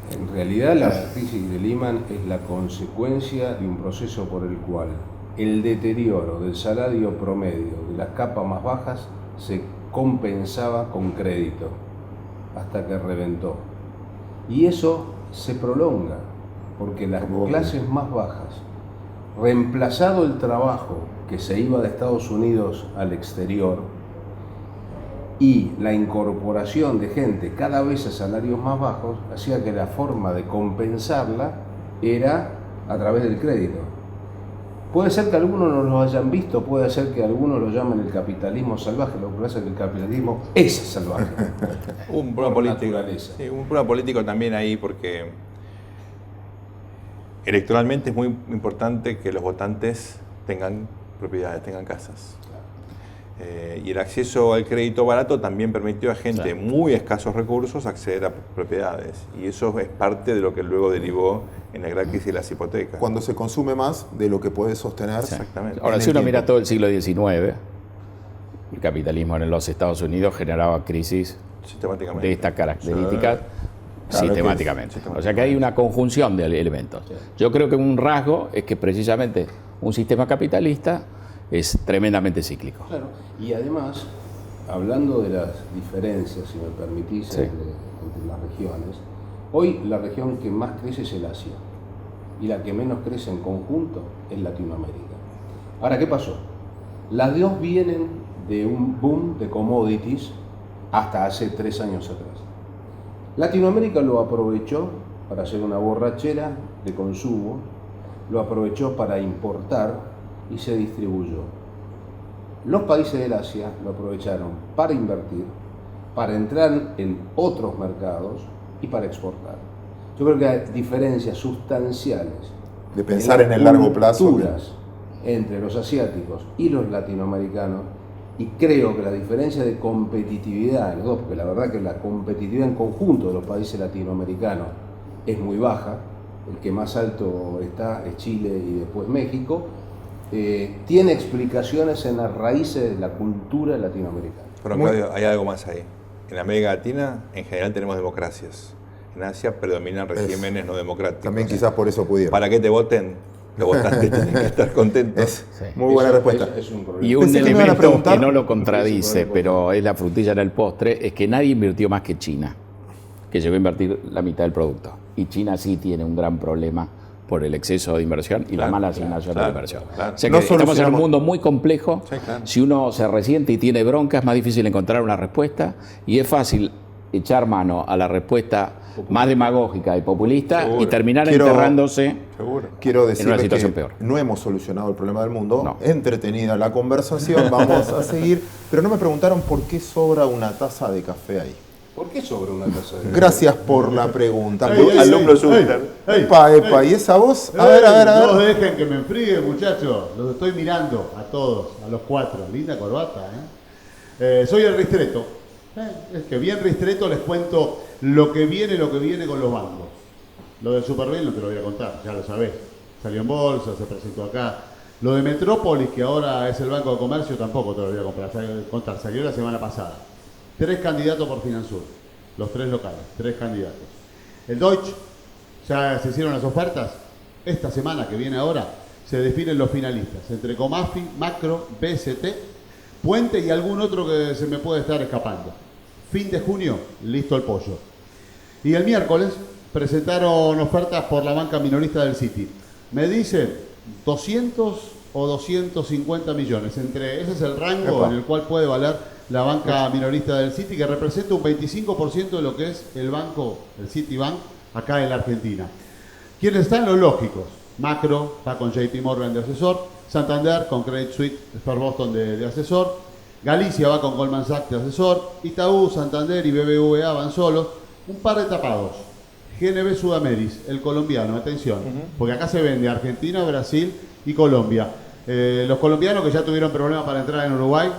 En realidad la crisis de Lehman es la consecuencia de un proceso por el cual el deterioro del salario promedio de las capas más bajas se compensaba con crédito hasta que reventó. Y eso se prolonga porque las clases más bajas, reemplazado el trabajo que se iba de Estados Unidos al exterior, y la incorporación de gente cada vez a salarios más bajos, hacía que la forma de compensarla era a través del crédito. Puede ser que algunos no lo hayan visto, puede ser que algunos lo llamen el capitalismo salvaje, lo que pasa es que el capitalismo es salvaje.
Un problema político. Sí, un problema político también ahí, porque electoralmente es muy importante que los votantes tengan propiedades, tengan casas. Y el acceso al crédito barato también permitió a gente de muy escasos recursos acceder a propiedades. Y eso es parte de lo que luego derivó en la gran crisis de las hipotecas.
Cuando se consume más de lo que puede sostener.
Exactamente.
Ahora, si uno mira todo el siglo XIX, el capitalismo en los Estados Unidos generaba crisis de estas características sistemáticamente. O sea que hay una conjunción de elementos. Yo creo que un rasgo es que precisamente un sistema capitalista es tremendamente cíclico.
Claro. Y además, hablando de las diferencias, si me permitís, entre las regiones, hoy la región que más crece es el Asia y la que menos crece en conjunto es Latinoamérica. Ahora, ¿qué pasó? Las dos vienen de un boom de commodities hasta hace 3 años atrás. Latinoamérica lo aprovechó para hacer una borrachera de consumo, lo aprovechó para importar y se distribuyó. Los países del Asia lo aprovecharon para invertir, para entrar en otros mercados y para exportar. Yo creo que hay diferencias sustanciales
de pensar en el largo plazo
entre los asiáticos y los latinoamericanos, y creo que la diferencia de competitividad en los dos, porque la verdad que la competitividad en conjunto de los países latinoamericanos es muy baja, el que más alto está es Chile y después México, tiene explicaciones en las raíces de la cultura latinoamericana.
Pero Claudio, hay algo más ahí. En América Latina, en general, tenemos democracias. En Asia predominan regímenes no democráticos.
También quizás por eso pudieron.
Para que te voten, los votantes tienen que estar contentos.
Muy buena respuesta.
Es un problema.
Y un elemento que no lo contradice, pero es la frutilla en el postre, es que nadie invirtió más que China, que llegó a invertir la mitad del producto. Y China sí tiene un gran problema por el exceso de inversión y la mala asignación de la inversión. O sea que estamos en un mundo muy complejo. Si uno se resiente y tiene bronca, es más difícil encontrar una respuesta, y es fácil echar mano a la respuesta más demagógica y populista y terminar enterrándose
Quiero
en una
decirles
situación
que
peor.
no hemos solucionado el problema del mundo. Entretenida la conversación, vamos a seguir. Pero no me preguntaron por qué sobra una taza de café ahí.
¿Por qué sobra una taza de café?
Gracias por la pregunta.
Alumno Zucker.
Epa, ¿y esa voz? A ver.
No dejen que me enfríe, muchachos. Los estoy mirando a todos, a los 4. Linda corbata, soy el Ristreto. Es que bien Ristreto les cuento lo que viene con los bancos. Lo del Superbill no te lo voy a contar, ya lo sabés. Salió en bolsa, se presentó acá. Lo de Metrópolis, que ahora es el Banco de Comercio, tampoco te lo voy a contar. Salió la semana pasada. 3 candidatos por Finansur, los 3 locales, 3 candidatos. El Deutsche, ya se hicieron las ofertas. Esta semana que viene ahora se definen los finalistas entre Comafi, Macro, BST, Puente y algún otro que se me puede estar escapando. Fin de junio, listo el pollo. Y el miércoles presentaron ofertas por la banca minorista del Citi. Me dicen 200 o 250 millones. Ese es el rango en el cual puede valer la banca minorista del Citi, que representa un 25% de lo que es el banco, el Citibank, acá en la Argentina. ¿Quiénes están? Los lógicos. Macro está con JP Morgan de asesor, Santander con Credit Suisse, First Boston de asesor, Galicia va con Goldman Sachs de asesor, Itaú, Santander y BBVA van solos. Un par de tapados. GNB Sudameris, el colombiano, atención, porque acá se vende Argentina, Brasil y Colombia. Los colombianos que ya tuvieron problemas para entrar en Uruguay,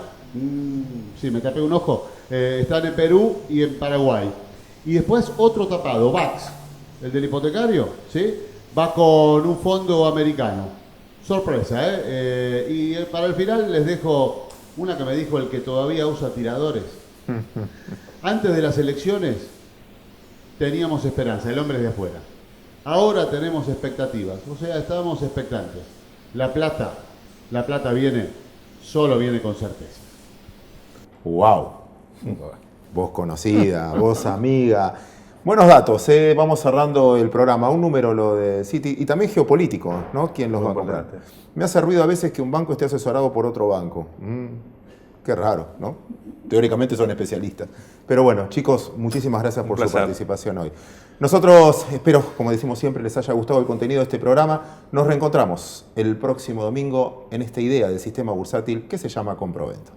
sí, me tapé un ojo, están en Perú y en Paraguay. Y después otro tapado, VAX, el del hipotecario, ¿sí? Va con un fondo americano. Sorpresa, y para el final les dejo una que me dijo el que todavía usa tiradores. Antes de las elecciones teníamos esperanza, el hombre es de afuera. Ahora tenemos expectativas, o sea, estábamos expectantes. La plata solo viene con certeza.
¡Wow! Vos conocida, vos amiga. Buenos datos, vamos cerrando el programa. Un número lo de Citi y también geopolítico, ¿no? ¿Quién los va a comprar? Me hace ruido a veces que un banco esté asesorado por otro banco. Qué raro, ¿no? Teóricamente son especialistas. Pero bueno, chicos, muchísimas gracias por su participación hoy. Nosotros, espero, como decimos siempre, les haya gustado el contenido de este programa. Nos reencontramos el próximo domingo en esta idea del sistema bursátil que se llama Comprovento.